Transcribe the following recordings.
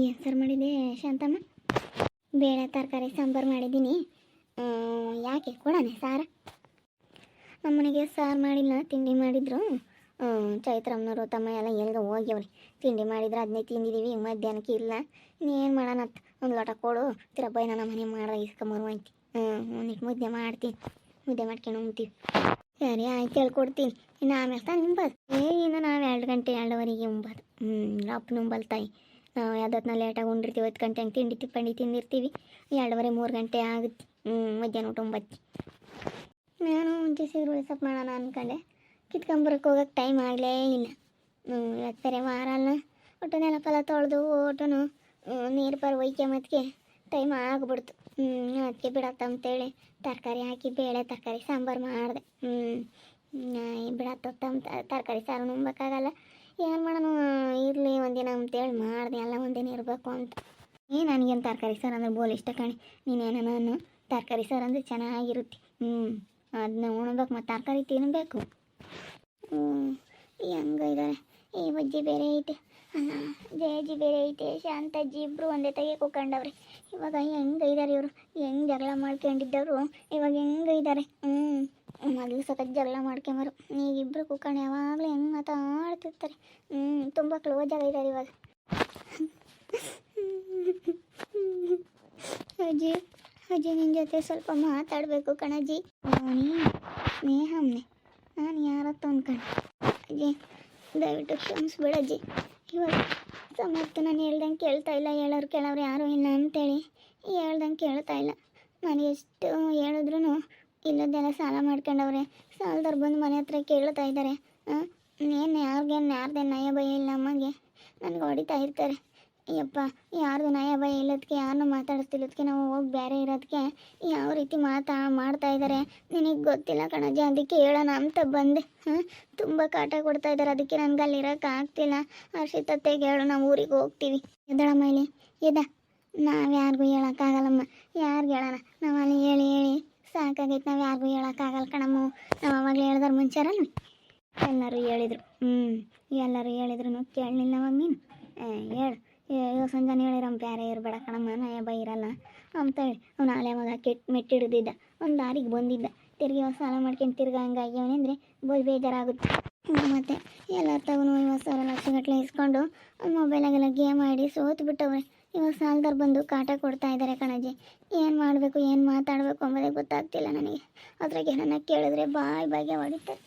ಏನು ಸಾರು ಮಾಡಿದೆ ಶಾಂತಮ್ಮ? ಬೇಳೆ ತರಕಾರಿ ಸಾಂಬಾರು ಮಾಡಿದ್ದೀನಿ. ಯಾಕೆ ಕೊಡೋಣ ಸಾರು? ನಮ್ಮನೆಗೆ ಸಾರು ಮಾಡಿಲ್ಲ, ತಿಂಡಿ ಮಾಡಿದ್ರು. ಚೈತ್ರಮ್ಮನವರು ತಮ್ಮ ಎಲ್ಲ ಎಲ್ಗ ಹೋಗ್ಯವ್ರಿ. ತಿಂಡಿ ಮಾಡಿದ್ರೆ ಅದನ್ನೇ ತಿಂದಿದ್ದೀವಿ. ಮಧ್ಯಾಹ್ನಕ್ಕೆ ಇಲ್ಲ, ಇನ್ನೇನು ಮಾಡೋಣ. ಒಂದು ಲೋಟ ಕೊಡು, ತಿರಬ್ಬ ನನ್ನ ಮನೆ ಮಾಡ್ದೆ ಇಸ್ಕೊಂಬರು ಅಂತಿ. ಒಂದಿಟ್ಟು ಮುದ್ದೆ ಮಾಡ್ತೀನಿ, ಮುದ್ದೆ ಮಾಡ್ಕೊಂಡು ಉಣ್ತೀವಿ. ಸರಿ ಆಯ್ತು, ಹೇಳ್ಕೊಡ್ತೀನಿ. ಇನ್ನು ಆಮೇಲೆ ತಾನು ಉಂಬೋದು. ಇನ್ನು ನಾವು 2 ಗಂಟೆ 2:15 ಉಂಬೋದು. ಅಪ್ಪನ ಉಂಬಲ್ ತಾಯಿ. ನಾವು ಯಾವ್ದೊತ್ತಿನ ಲೇಟಾಗಿ ಉಂಡಿರ್ತೀವಿ. 10 ಗಂಟೆ ಹಂಗೆ ತಿಂಡಿ ತಿಂದಿರ್ತೀವಿ. 2:30 3 ಗಂಟೆ ಆಗುತ್ತೆ ಮಧ್ಯಾಹ್ನ ಊಟ ಉಂಬತ್ತಿ. ನಾನು ಮುಂಚೆ ಸೀರೆ ಸೊಪ್ಪು ಮಾಡೋಣ ಅಂದ್ಕೊಂಡೆ, ಕಿತ್ಕೊಂಬರಕ್ಕೆ ಹೋಗೋಕ್ಕೆ ಟೈಮ್ ಆಗಲೇ ಇಲ್ಲ. ಇವತ್ತು ಬೇರೆ ವಾರ ಅಲ್ಲ. ಒಟ್ಟು ನೆಲಪಲ್ಲ ತೊಳೆದು ಒಟ್ಟನು ನೀರು ಬರೋ ಒಯ್ಕೊಂಬತ್ತಿಗೆ ಟೈಮ್ ಆಗಿಬಿಡ್ತು. ಅದಕ್ಕೆ ಬಿಡತ್ತಂತೇಳಿ ತರಕಾರಿ ಹಾಕಿ ಬೇಳೆ ತರಕಾರಿ ಸಾಂಬಾರು ಮಾಡಿದೆ. ಬಿಡತ್ತಂತ ತರಕಾರಿ ಸಾರು ಉಣ್ಬೇಕಾಗಲ್ಲ, ಏನು ಮಾಡೋಣ ಇರಲಿ ಒಂದಿನ ಅಂತೇಳಿ ಮಾಡಿದೆ. ಎಲ್ಲ ಒಂದಿನ ಇರಬೇಕು ಅಂತ. ನನಗೇನು ತರಕಾರಿ ಸಾರು ಅಂದರೆ ಬೋಲ್ ಇಷ್ಟ ಕಣೆ. ನೀನೇನೋ ನಾನು ತರಕಾರಿ ಸಾರು ಅಂದರೆ ಚೆನ್ನಾಗಿರುತ್ತೆ. ಅದನ್ನ ಉಣ್ಬೇಕು, ಮತ್ತು ತರಕಾರಿ ತಿನ್ನಬೇಕು. ಹೆಂಗಿದ್ದಾರೆ ಈ ಬಜ್ಜಿ ಬೇರೆ ಐತೆ, ಜಯಜ್ಜಿ ಬೇರೆ ಐತೆ, ಶಾಂತಜ್ಜಿ ಇಬ್ಬರು ಒಂದೇ ತೆಗೆ ಕೂತ್ಕೊಂಡವ್ರೆ. ಇವಾಗ ಹೆಂಗಿದ್ದಾರೆ ಇವರು? ಹೆಂಗೆ ಜಗಳ ಮಾಡ್ಕೊಂಡಿದ್ದವರು ಇವಾಗ ಹೆಂಗಿದ್ದಾರೆ? ಮೊದಲು ಸಖತ್ ಜಗಳ ಮಾಡ್ಕೊಂಬರು. ಈಗಿಬ್ಬರು ಕೂತ್ಕೊಂಡು ಯಾವಾಗಲೂ ಹೆಂಗೆ ಮಾತಾಡ್ತಿರ್ತಾರೆ. ತುಂಬ ಕ್ಲೋಸ್ ಆಗಿದ್ದಾರೆ ಇವಾಗ. ಅಜ್ಜಿ ಅಜ್ಜಿ, ನಿನ್ನ ಜೊತೆ ಸ್ವಲ್ಪ ಮಾತಾಡಬೇಕು ಕಣಜ್ಜಿ. ಸ್ನೇಹಮ್ನೆ, ನಾನು ಯಾರತ್ತ ಅಂದ್ಕೊಂಡು. ಅಜ್ಜಿ ದಯವಿಟ್ಟು ಕ್ಷಮಿಸ್ಬೇಡಜ್ಜಿ. ಇವಾಗ ಸಮರ್ಥ ನಾನು ಹೇಳ್ದಂಗೆ ಕೇಳ್ತಾ ಇಲ್ಲ. ಕೇಳೋರು ಯಾರೂ ಇಲ್ಲ ಅಂತೇಳಿ ಹೇಳ್ದಂಗೆ ಕೇಳ್ತಾ ಇಲ್ಲ. ನಾನು ಎಷ್ಟು ಹೇಳಿದ್ರೂ ಇಲ್ಲದೆಲ್ಲ ಸಾಲ ಮಾಡ್ಕೊಂಡವ್ರೆ. ಸಾಲದವ್ರು ಬಂದು ಮನೆ ಹತ್ರ ಕೇಳ್ತಾ ಇದ್ದಾರೆ. ಏನು ಯಾರ್ದೇ ನಯ ಭಯ ಇಲ್ಲ ಅಮ್ಮಗೆ. ನನಗೆ ಹೊಡಿತಾ ಇರ್ತಾರೆ. ಅಯ್ಯಪ್ಪ, ಯಾರ್ದು ನಯ ಭಯ ಇಲ್ಲದಕ್ಕೆ, ಯಾರನ್ನೂ ಮಾತಾಡಿಸ್ತಿಲ್ಲದಕ್ಕೆ, ನಾವು ಹೋಗಿ ಬೇರೆ ಇರೋದಕ್ಕೆ ಯಾವ ರೀತಿ ಮಾಡ್ತಾ ಇದ್ದಾರೆ ನಿನಗೆ ಗೊತ್ತಿಲ್ಲ ಕಣಜ್ಜಿ. ಅದಕ್ಕೆ ಹೇಳೋಣ ಅಂತ ಬಂದೆ. ತುಂಬ ಕಾಟ ಕೊಡ್ತಾ ಇದ್ದಾರೆ. ಅದಕ್ಕೆ ನನಗೆ ಅಲ್ಲಿ ಇರೋಕ್ಕಾಗ್ತಿಲ್ಲ. ಹರ್ಷಿತತ್ತೆಗೆ ಹೇಳು, ನಾವು ಊರಿಗೆ ಹೋಗ್ತೀವಿ. ಎದ್ದಳಮ್ಮ ಇಲ್ಲಿ, ನಾವು ಯಾರಿಗೂ ಹೇಳೋಕ್ಕಾಗಲ್ಲಮ್ಮ. ಯಾರಿಗೆ ಹೇಳೋಣ? ನಾವು ಅಲ್ಲಿ ಹೇಳಿ ಸಾಕಾಗೈತೆ. ನಾವು ಯಾರಿಗೂ ಹೇಳೋಕ್ಕಾಗಲ್ಲ ಕಣಮ್ಮ. ನಾವು ಅವಾಗಲೇ ಹೇಳಿದ್ರೆ ಮುಂಚಾರಲ್ವಿ? ಎಲ್ಲರೂ ಹೇಳಿದ್ರು ಕೇಳಲಿಲ್ಲ ಅವಾಗ ನೀನು. ಹೇಳು, ಸಂಜಾನೆ ಹೇಳಿರಮ್ಮ, ಬೇರೆ ಇರಬೇಡ ಕಣಮ್ಮ, ನಯ ಭಯ ಇರಲ್ಲ ಅಂತೇಳಿ. ಅವ್ನು ಆಲೆ ಮಗ ಮೆಟ್ಟಿಡ್ದಿದ್ದ, ಒಂದು ದಾರಿಗೆ ಬಂದಿದ್ದ. ತಿರ್ಗಿ ಸಾಲ ಮಾಡ್ಕೊಂಡು ಹಂಗಾಗ್ಯವನೆಂದರೆ ಬೋಲ್ ಬೇಜಾರಾಗುತ್ತೆ. ಮತ್ತು ಎಲ್ಲರ ತಗೊಂಡು 50,000 ಲಕ್ಷಗಟ್ಟಲೆ ಇಸ್ಕೊಂಡು ಮೊಬೈಲಾಗೆಲ್ಲ ಗೇಮ್ ಆಡಿ ಸೋತು ಬಿಟ್ಟವ್ರೆ. ಇವಾಗ ಸಾಲದವ್ರು ಬಂದು ಕಾಟ ಕೊಡ್ತಾ ಇದ್ದಾರೆ ಕಣಜ್ಜಿ. ಏನು ಮಾಡಬೇಕು, ಏನು ಮಾತಾಡಬೇಕು ಅಂಬೋದೇ ಗೊತ್ತಾಗ್ತಿಲ್ಲ ನನಗೆ. ಅದ್ರಾಗೆ ನನ್ನ ಕೇಳಿದ್ರೆ ಬಾಯಿಗೆ ಹೊಡಿತಾರೆ,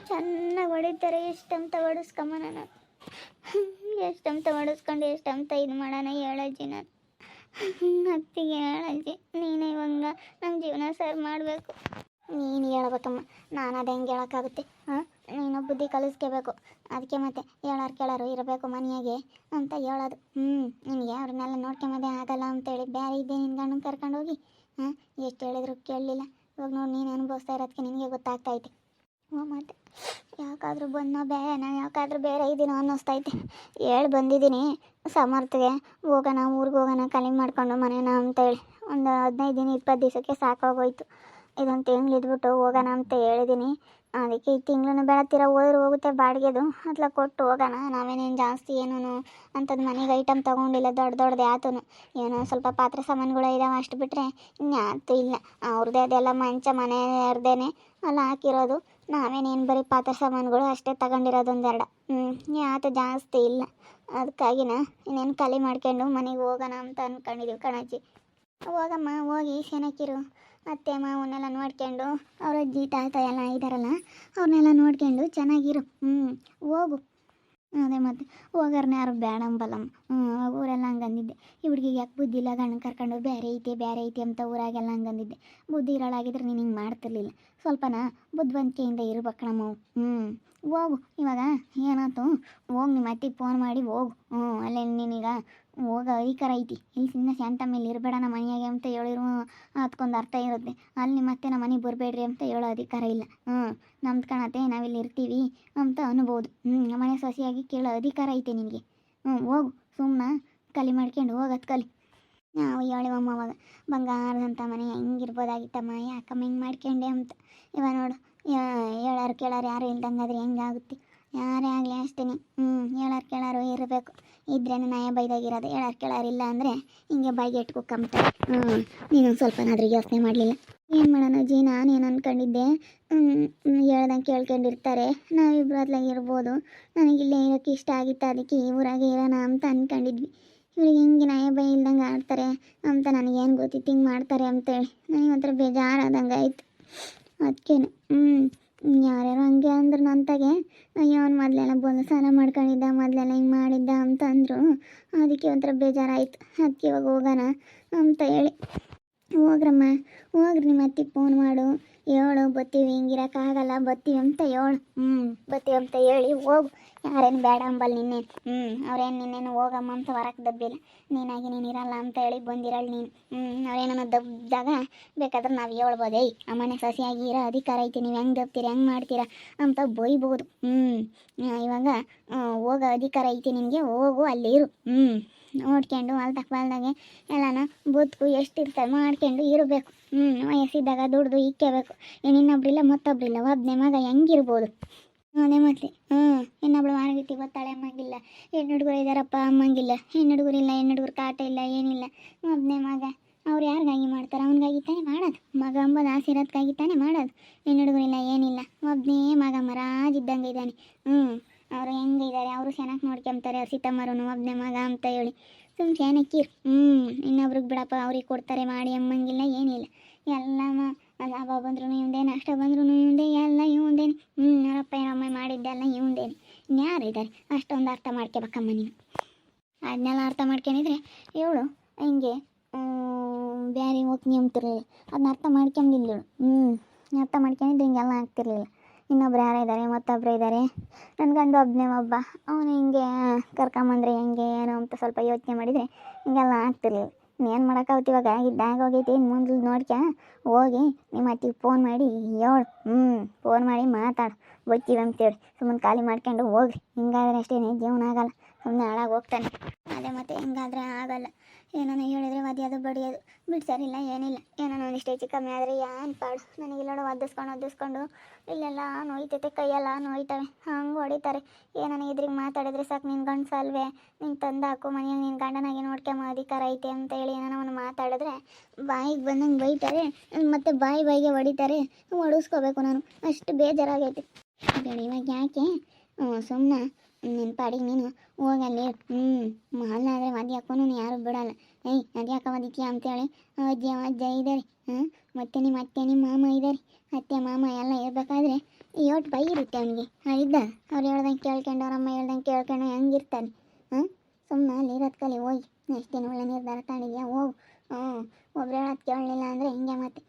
ಚೆನ್ನಾಗಿ ಹೊಡಿತಾರೆ. ಎಷ್ಟಂತ ಹೊಡಿಸ್ಕಮ್ಮ ನಾನು, ಎಷ್ಟಂತ ಹೊಡಿಸ್ಕೊಂಡು ಎಷ್ಟಂತ ಇದು ಮಾಡೋಣ ಹೇಳಜ್ಜಿ. ನಾನು ಅತ್ತಿಗೆ ಹೇಳಜ್ಜಿ, ನೀನೇ ಇವಾಗ ನಮ್ಮ ಜೀವನ ಸರಿ ಮಾಡಬೇಕು. ನೀನು ಹೇಳ್ಬೇಕಮ್ಮ, ನಾನು ಅದು ಹೆಂಗೆ ಹೇಳೋಕ್ಕಾಗುತ್ತೆ? ನೀನು ಬುದ್ಧಿ ಕಲಿಸ್ಕೋಬೇಕು. ಅದಕ್ಕೆ ಮತ್ತೆ ಕೇಳೋರು ಇರಬೇಕು ಮನೆಯಾಗೆ ಅಂತ ಹೇಳೋದು. ನಿನಗೆ ಅವ್ರನ್ನೆಲ್ಲ ನೋಡ್ಕೊಂಬೋದೇ ಆಗಲ್ಲ ಅಂತೇಳಿ ಬೇರೆ ಇದ್ದೆ ನಿನ್ನ ಗಂಡನ ಕರ್ಕೊಂಡು ಹೋಗಿ. ಎಷ್ಟು ಹೇಳಿದ್ರು ಕೇಳಲಿಲ್ಲ. ಇವಾಗ ನೋಡಿ, ನೀನು ಅನುಭವಿಸ್ತಾ ಇರೋದಕ್ಕೆ ನಿನಗೆ ಗೊತ್ತಾಗ್ತೈತೆ. ಮತ್ತು ಯಾಕಾದರೂ ಯಾಕಾದರೂ ಬೇರೆ ಇದ್ದೀನೋ ಅನ್ನಿಸ್ತೈತೆ. ಹೇಳಿ ಬಂದಿದ್ದೀನಿ ಸಮರ್ಥಗೆ, ಹೋಗೋಣ ಊರಿಗೆ ಹೋಗೋಣ ಖಾಲಿ ಮಾಡ್ಕೊಂಡು ಮನೇನ ಅಂತೇಳಿ. ಒಂದು 15 ದಿನ 20 ದಿವಸಕ್ಕೆ ಸಾಕಾಗೋಯ್ತು. ಇದೊಂದು ತಿಂಗಳು ಇದ್ಬಿಟ್ಟು ಹೋಗೋಣ ಅಂತ ಹೇಳಿದ್ದೀನಿ. ಅದಕ್ಕೆ ಈ ತಿಂಗಳು ಬೆಳತ್ತಿರ ಹೋದ್ರೆ ಹೋಗುತ್ತೆ ಬಾಡಿಗೆದು, ಅತ್ಲ ಕೊಟ್ಟು ಹೋಗೋಣ. ನಾವೇನೇನು ಜಾಸ್ತಿ ಏನೂ ಅಂಥದ್ದು ಮನೆಗೆ ಐಟಮ್ ತೊಗೊಂಡಿಲ್ಲ. ದೊಡ್ಡದೇ ಆತೂ ಏನೋ ಸ್ವಲ್ಪ ಪಾತ್ರೆ ಸಾಮಾನುಗಳು ಇದ್ದಾವೆ, ಅಷ್ಟು ಬಿಟ್ಟರೆ ಇನ್ಯಾತೂ ಇಲ್ಲ. ಅವ್ರದ್ದೇ ಅದೆಲ್ಲ ಮಂಚ ಮನೆಯವ್ರದ್ದೇನೆ ಅಲ್ಲ ಹಾಕಿರೋದು. ನಾವೇನೇನು ಬರೀ ಪಾತ್ರೆ ಸಾಮಾನುಗಳು ಅಷ್ಟೇ ತಗೊಂಡಿರೋದು 1-2. ಯಾತು ಜಾಸ್ತಿ ಇಲ್ಲ. ಅದಕ್ಕಾಗಿನ ಇನ್ನೇನು ಖಾಲಿ ಮಾಡ್ಕೊಂಡು ಮನೆಗೆ ಹೋಗೋಣ ಅಂತ ಅಂದ್ಕೊಂಡಿದ್ದೀವಿ ಕಣಜ್ಜಿ. ಹೋಗಮ್ಮ, ಹೋಗಿ ಶನಕಿರು ಅತ್ತೆ ಮಾವನ್ನೆಲ್ಲ ನೋಡ್ಕೊಂಡು, ಅವ್ರ ಅಜ್ಜಿ ತಾತ ಎಲ್ಲ ಇದ್ದಾರಲ್ಲ, ಅವ್ರನ್ನೆಲ್ಲ ನೋಡ್ಕೊಂಡು ಚೆನ್ನಾಗಿರು. ಹೋಗು. ಅದೇ ಮತ್ತೆ ಹೋಗೋರ್ನ ಯಾರು ಬೇಡ ಅಂಬಲ್ಲಮ್ಮ. ಊರೆಲ್ಲ ಹಂಗಂದಿದ್ದೆ. ಈ ಹುಡುಗಿಗೆ ಯಾಕೆ ಬುದ್ಧಿ ಇಲ್ಲ, ಗಂಡನ ಕರ್ಕೊಂಡು ಬೇರೆ ಐತಿ ಅಂತ ಊರಾಗೆಲ್ಲ ಹಂಗಂದಿದ್ದೆ. ಬುದ್ಧಿ ಇರೋಳಾಗಿದ್ರೆ ನೀನು ಹಿಂಗೆ ಮಾಡ್ತಿರ್ಲಿಲ್ಲ. ಸ್ವಲ್ಪನ ಬುದ್ಧಿವಂತಿಕೆಯಿಂದ ಇರ್ಬೇಕು ನಾವು. ಹೋಗು. ಇವಾಗ ಏನಾಯ್ತು, ಹೋಗಿ ನಿಮ್ಮ ಅತ್ತಿಗೆ ಫೋನ್ ಮಾಡಿ ಹೋಗು. ಅಲ್ಲೇ ನೀನೀಗ ಹೋಗೋ ಅಧಿಕಾರ ಐತಿ. ಇಲ್ಲಿ ಸುಮ್ಮನೆ ಶಾಂತ ಮೇಲೆ ಇರಬೇಡ ನಮ್ಮ ಮನೆಯಾಗೆ ಅಂತ ಹೇಳಿರು ಅದಕ್ಕೊಂದು ಅರ್ಥ ಇರುತ್ತೆ. ಅಲ್ಲಿ ಮತ್ತೆ ನಮ್ಮ ಮನೆಗೆ ಬರಬೇಡ್ರಿ ಅಂತ ಹೇಳೋ ಅಧಿಕಾರ ಇಲ್ಲ. ನಮ್ದು ಕಾಣತ್ತೆ, ನಾವಿಲ್ಲಿ ಇರ್ತೀವಿ ಅಂತ ಅನ್ಬೋದು. ಮನೆ ಸೊಸೆಯಾಗಿ ಕೇಳೋ ಅಧಿಕಾರ ಐತೆ ನಿನಗೆ. ಹೋಗು, ಸುಮ್ಮನೆ ಖಾಲಿ ಮಾಡ್ಕೊಂಡು ಹೋಗೋದು ಕಲಿ. ನಾವು ಹೇಳಿವಮ್ಮ ಅವಾಗ, ಬಂಗಾರದಂಥ ಮನೆ ಹೆಂಗಿರ್ಬೋದಾಗಿತ್ತಮ್ಮ, ಯಾಕಮ್ಮ ಹಿಂಗೆ ಮಾಡ್ಕೊಂಡೆ ಅಂತ. ಇವಾಗ ನೋಡು, ಕೇಳೋರು ಯಾರು ಇಲ್ದಂಗಾದ್ರೆ ಹೆಂಗಾಗುತ್ತೆ? ಯಾರೇ ಆಗಲಿ ಅಷ್ಟೇ. ಹೇಳೋರು ಕೇಳೋರು ಇರಬೇಕು. ಇದ್ರೇನೆ ನಯ ಬೈದಾಗಿರೋದು. ಹೇಳೋರು ಕೇಳೋರು ಇಲ್ಲ ಅಂದರೆ ಹಿಂಗೆ ಬಾಯಿಗೆ ಇಟ್ಟು ಕುಕ್ಕಂಬಿಡ್ತಾರೆ. ನೀನೊಂದು ಸ್ವಲ್ಪನಾದ್ರೂ ಯೋಚನೆ ಮಾಡಲಿಲ್ಲ. ಏನು ಮಾಡೋಣ ಅಜ್ಜಿ, ನಾನೇನು ಅಂದ್ಕೊಂಡಿದ್ದೆ, ಹೇಳ್ದಂಗೆ ಕೇಳ್ಕೊಂಡಿರ್ತಾರೆ, ನಾವಿಬ್ರು ಅದ್ಲಾಗ ಇರ್ಬೋದು. ನನಗಿಲ್ಲೇ ಇರೋಕ್ಕೆ ಇಷ್ಟ ಆಗಿತ್ತು, ಅದಕ್ಕೆ ಈ ಊರಾಗೆ ಇರೋಣ ಅಂತ ಅಂದ್ಕೊಂಡಿದ್ವಿ. ಇವ್ರಿಗೆ ಹಿಂಗೆ ನಯ ಬೈ ಇಲ್ದಂಗೆ ಆಡ್ತಾರೆ ಅಂತ ನನಗೇನು ಗೊತ್ತಿತ್ತು ಹಿಂಗೆ ಮಾಡ್ತಾರೆ ಅಂತೇಳಿ. ನನಗೊಂಥರ ಬೇಜಾರಾದಂಗೆ ಆಯಿತು. ಅದಕ್ಕೇನು ಯಾರ್ಯಾರು ಹಂಗೆ ಅಂದ್ರು ನಂತಾಗೆ, ಅಯ್ಯೋ ಅವ್ನು ಮೊದಲೆಲ್ಲ ಬಂದು ಸಾಲ ಮಾಡ್ಕೊಂಡಿದ್ದ, ಮೊದಲೆಲ್ಲ ಹಿಂಗೆ ಮಾಡಿದ್ದ ಅಂತ ಅಂದರು. ಅದಕ್ಕೆ ಒಂಥರ ಬೇಜಾರಾಯಿತು. ಅದಕ್ಕೆ ಇವಾಗ ಹೋಗೋಣ ಅಂತ ಹೇಳಿ. ಹೋಗ್ರಮ್ಮ, ಹೋಗ್ರಿ, ನಿಮ್ಮ ಅತ್ತಿಗೆ ಫೋನ್ ಮಾಡು, ಹೇಳು ಬರ್ತೀವಿ, ಹಿಂಗಿರೋಕ್ಕಾಗಲ್ಲ, ಬರ್ತೀವಿ ಅಂತ ಹೇಳು. ಬರ್ತೀವಿ ಅಂತ ಹೇಳಿ ಹೋಗು. ಯಾರೇನು ಬೇಡ ಅಂಬಲ್ ನಿನ್ನೆ. ಅವ್ರೇನು ನಿನ್ನೇನು ಹೋಗಮ್ಮ ಅಂತ ಹೊರಕ್ಕೆ ದಬ್ಬಿಲ್ಲ. ನೀನಾಗಿ ನೀನು ಇರಲ್ಲ ಅಂತ ಹೇಳಿ ಬಂದಿರಲ್ಲ ನೀನು. ಅವ್ರೇನೋ ದಬ್ದಾಗ ಬೇಕಾದ್ರೆ ನಾವು ಹೇಳ್ಬೋದು, ಏಯ್ ಅಮ್ಮನೆ ಸಸಿಯಾಗಿ ಇರೋ ಅಧಿಕಾರ ಐತಿ, ನೀವು ಹೆಂಗೆ ದಬ್ತೀರಿ, ಹೆಂಗೆ ಮಾಡ್ತೀರಾ ಅಂತ ಬೈಬೋದು. ಇವಾಗ ಹೋಗೋ ಅಧಿಕಾರ ಐತಿ ನಿನಗೆ, ಹೋಗು ಅಲ್ಲಿ ಇರು. ನೋಡ್ಕೊಂಡು ಬಾಲ್ದಾಗೆ ಎಲ್ಲನ ಬದುಕು ಎಷ್ಟಿರ್ತಾರೆ ಮಾಡ್ಕೊಂಡು ಇರಬೇಕು. ವಯಸ್ಸಿದ್ದಾಗ ದುಡ್ದು ಇಕ್ಕಬೇಕು. ಇನ್ನೊಬ್ರಿಲ್ಲ ಮತ್ತೊಬ್ರಿಲ್ಲ, ಒಬ್ಬನೇ ಮಗ ಹೆಂಗಿರ್ಬೋದು? ಅದೇ ಮತ್ತೆ ಇನ್ನೊಬ್ಳು ಮಾರ್ಗಿತಿ ಗೊತ್ತಾಳೆ ಅಮ್ಮಂಗಿಲ್ಲ, ಹೆಣ್ಣು ಹುಡುಗರು ಇದ್ದಾರಪ್ಪ ಅಮ್ಮಂಗಿಲ್ಲ, ಹೆಣ್ಣು ಹುಡುಗರಿಲ್ಲ, ಹೆಣ್ಣು ಹುಡುಗರು ಕಾಟ ಇಲ್ಲ, ಏನಿಲ್ಲ, ಒಬ್ಬನೇ ಮಗ. ಅವ್ರು ಯಾರಿಗಾಗಿ ಮಾಡ್ತಾರೆ? ಅವ್ನಿಗಾಗಿ ತಾನೇ ಮಾಡೋದು. ಮಗ ಅಂಬೋದು ಆಸೆ ಇರೋದಕ್ಕಾಗಿ ತಾನೇ ಮಾಡೋದು. ಹೆಣ್ಣು ಹುಡುಗರಿಲ್ಲ, ಏನಿಲ್ಲ, ಒಬ್ಬನೇ ಮಗ ಮರಾಜಿದ್ದಂಗೆ ಇದ್ದಾನೆ. ಅವರು ಹೆಂಗಿದ್ದಾರೆ, ಅವರು ಚೆನ್ನಾಗಿ ನೋಡ್ಕೊಂತಾರೆ. ಸೀತಮ್ಮರೂ ಒಬ್ಬನೇ ಮಗ ಅಂತ ಹೇಳಿ ಸುಮ್ಮನೆ ಚೆನ್ನಾಗಿರು. ಇನ್ನೊಬ್ರಿಗೆ ಬಿಡಪ್ಪ, ಅವ್ರಿಗೆ ಕೊಡ್ತಾರೆ ಮಾಡಿ ಅಮ್ಮಂಗಿಲ್ಲ, ಏನಿಲ್ಲ, ಎಲ್ಲ ಲಾಭ ಬಂದ್ರೂ ಇವಂದೇ, ನಷ್ಟ ಬಂದ್ರೂ ಇವಂದೇ, ಎಲ್ಲ ಇವಂದೇನೆ. ಅವರಪ್ಪ ಏನಮ್ಮ ಮಾಡಿದ್ದೆಲ್ಲ ಇವಂದೇನೆ. ಇನ್ಯಾರಿದ್ದಾರೆ ಅಷ್ಟೊಂದು ಅರ್ಥ ಮಾಡ್ಕೋಬೇಕಮ್ಮ ನೀನು. ಅದನ್ನೆಲ್ಲ ಅರ್ಥ ಮಾಡ್ಕೊಂಡಿದ್ರೆ ಇವಳು ಹಿಂಗೆ ಬೇರೆ ಹೋಗಿ ನಿಂತಿರಲಿಲ್ಲ. ಅದನ್ನ ಅರ್ಥ ಮಾಡ್ಕೊಂಡಿದ್ಳು. ಅರ್ಥ ಮಾಡ್ಕೊಂಡಿದ್ರೆ ಹಿಂಗೆಲ್ಲ ಆಗ್ತಿರ್ಲಿಲ್ಲ. ಇನ್ನೊಬ್ರು ಯಾರೋ ಇದ್ದಾರೆ, ಮತ್ತೊಬ್ಬರು ಇದ್ದಾರೆ, ನನ್ನ ಗಂಡು ಒಬ್ಬನೇ ಒಬ್ಬ, ಅವನು ಹಿಂಗೆ ಕರ್ಕೊಂಬಂದ್ರೆ ಹೆಂಗೆ ಏನೋ ಅಂತ ಸ್ವಲ್ಪ ಯೋಚನೆ ಮಾಡಿದರೆ ಹಿಂಗೆಲ್ಲ ಆಗ್ತಿರ್ಲಿಲ್ಲ. ಇನ್ನೇನು ಮಾಡೋಕ್ಕಾಗುತ್ತೆ? ಇವಾಗ ಇದ್ದಾಗ ಹೋಗೈತಿ, ಇನ್ನು ಮುಂದೆ ನೋಡ್ಕ ಹೋಗಿ ನಿಮ್ಮ ಅತ್ತಿಗೆ ಫೋನ್ ಮಾಡಿ ಹೇಳು. ಫೋನ್ ಮಾಡಿ ಮಾತಾಡು, ಬರ್ತೀವಿ ಅಂತೇಳಿ. ಸುಮ್ಮನೆ ಖಾಲಿ ಮಾಡ್ಕೊಂಡು ಹೋಗ್ರಿ. ಹಿಂಗಾದ್ರೆ ಅಷ್ಟೇ ಜೀವನ ಆಗಲ್ಲ, ಸುಮ್ಮನೆ ಹಾಳಾಗಿ ಹೋಗ್ತಾನೆ. ಅದೇ ಮತ್ತೆ ಹಿಂಗಾದ್ರೆ ಆಗಲ್ಲ. ಏನೋ ಹೇಳಿದ್ರೆ ಒದ್ಯೋದು ಬಡಿಯೋದು ಬಿಡ್ಸಾರಿಲ್ಲ, ಏನಿಲ್ಲ. ಏನೋ ಒಂದಿಷ್ಟು ಹೆಚ್ಚು ಕಮ್ಮಿ ಆದರೆ ಏನು ಪಾಡು. ನನಗಿಲ್ಲೋಡು ಒದಿಸ್ಕೊಂಡು ಇಲ್ಲೆಲ್ಲ ನೋಯ್ತೈತೆ, ಕೈಯೆಲ್ಲ ನೋಯ್ತವೆ, ಹಂಗೆ ಹೊಡಿತಾರೆ. ಏನೋ ಇದ್ರಿಗೆ ಮಾತಾಡಿದ್ರೆ ಸಾಕು, ನಿನ್ನ ಗಂಡು ಸಲ್ವೆ, ನಿನ್ನ ತಂದಾಕು ಮನೆಯಾಗ ನಿನ್ನ ಗಂಡನಾಗೆ ನೋಡ್ಕೊಂಬ ಅಧಿಕಾರ ಐತೆ ಅಂತ ಹೇಳಿ ಏನೋ ಒಂದು ಮಾತಾಡಿದ್ರೆ ಬಾಯಿಗೆ ಬಂದಂಗೆ ಬೈತಾರೆ, ಮತ್ತು ಬಾಯಿಗೆ ಹೊಡಿತಾರೆ. ಹೊಡಿಸ್ಕೋಬೇಕು ನಾನು, ಅಷ್ಟು ಬೇಜಾರಾಗೈತೆ. ಇವಾಗ ಯಾಕೆ ಸುಮ್ಮನೆ ನಿನ್ನ ಪಾಡಿಗೆ ನೀನು ಹೋಗಲ್ಲಿ. ಅಲ್ಲಾದರೆ ಮದ್ಯ ಹಾಕೋನು ಯಾರು ಬಿಡಲ್ಲ. ಏಯ್ ಮದ್ಯ ಹಾಕೋ ಮದಿತೀಯ ಅಂತೇಳಿ ಅಜ್ಜ ಇದ್ದಾರೆ. ಮತ್ತು ನಿಮ್ಮ ಅತ್ತೆ ನಿಮ್ಮ ಮಾಮ ಇದ್ದಾರೆ. ಅತ್ತೆ ಮಾಮ ಎಲ್ಲ ಇರಬೇಕಾದ್ರೆ ಯೋಟ್ ಬೈ ಇರುತ್ತೆ ಅವನಿಗೆ. ಇದ್ದ ಅವ್ರು ಹೇಳ್ದಂಗೆ ಕೇಳ್ಕೊಂಡು, ಅವ್ರಮ್ಮ ಹೇಳ್ದಂಗೆ ಕೇಳ್ಕೊಂಡು ಹೆಂಗಿರ್ತಾನೆ? ಸುಮ್ಮನೆ ಅಲ್ಲಿ ಇರೋದು ಕಲಿ. ಹೋಗಿ ಎಷ್ಟು ದಿನ ಒಳ್ಳೆ ನಿರ್ಧಾರ ತಗೊಂಡಿದ್ಯಾ, ಹೋಗು. ಒಬ್ರು ಹೇಳೋದು ಕೇಳಲಿಲ್ಲ ಅಂದರೆ ಹಿಂಗೆ ಮತ್ತೆ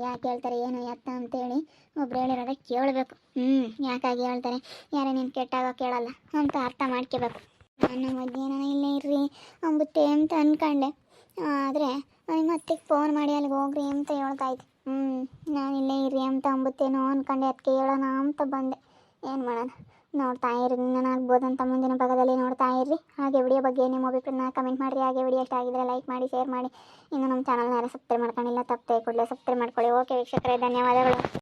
ಯಾಕೆ ಹೇಳ್ತಾರೆ ಏನು ಎತ್ತ ಅಂತೇಳಿ ಒಬ್ರು ಹೇಳಿರೋದ ಕೇಳಬೇಕು. ಯಾಕಾಗಿ ಹೇಳ್ತಾರೆ, ಯಾರೇ ನೀನು ಕೆಟ್ಟಾಗ ಕೇಳಲ್ಲ ಅಂತ ಅರ್ಥ ಮಾಡ್ಕೋಬೇಕು. ನನ್ನ ಮಧ್ಯಾಹ್ನ ಇಲ್ಲೇ ಇರ್ರಿ ಅಂಬುತ್ತೆ ಅಂತ ಅಂದ್ಕೊಂಡೆ. ಆದರೆ ನಿಮ್ಮ ಅತ್ತಿಗೆ ಫೋನ್ ಮಾಡಿ ಅಲ್ಲಿಗೆ ಹೋಗ್ರಿ ಅಂತ ಹೇಳ್ತಾ ಇದ್ದೆ. ನಾನು ಇಲ್ಲೇ ಇರ್ರಿ ಅಂತ ಅಂಬುತ್ತೇನೋ ಅಂದ್ಕೊಂಡೆ, ಅದಕ್ಕೆ ಹೇಳೋಣ ಅಂತ ಬಂದೆ. ಏನು ಮಾಡೋಣ, ನೋಡ್ತಾ ಇರಿ. ಆಗ್ಬೋದಂತ ಮುಂದಿನ ಭಾಗದಲ್ಲಿ ನೋಡ್ತಾ ಇರ್ರಿ. ಹಾಗೆ ವಿಡಿಯೋ ಬಗ್ಗೆ ನಿಮ್ಮ ಅಭಿಪ್ರಾಯನ ಕಮೆಂಟ್ ಮಾಡಿರಿ. ಹಾಗೆ ವಿಡಿಯೋ ಇಷ್ಟ ಆಗಿದ್ರೆ ಲೈಕ್ ಮಾಡಿ, ಶೇರ್ ಮಾಡಿ. ಇನ್ನು ನಮ್ಮ ಚಾನಲ್ನ ಯಾರು ಸಬ್ಸ್ಕ್ರೈಬ್ ಮಾಡ್ಕೊಂಡಿಲ್ಲ ತಪ್ಪದೆ ಕೂಡಲೇ ಸಬ್ಸ್ಕ್ರೈಬ್ ಮಾಡ್ಕೊಳ್ಳಿ. ಓಕೆ ವೀಕ್ಷಕರೇ, ಧನ್ಯವಾದಗಳು.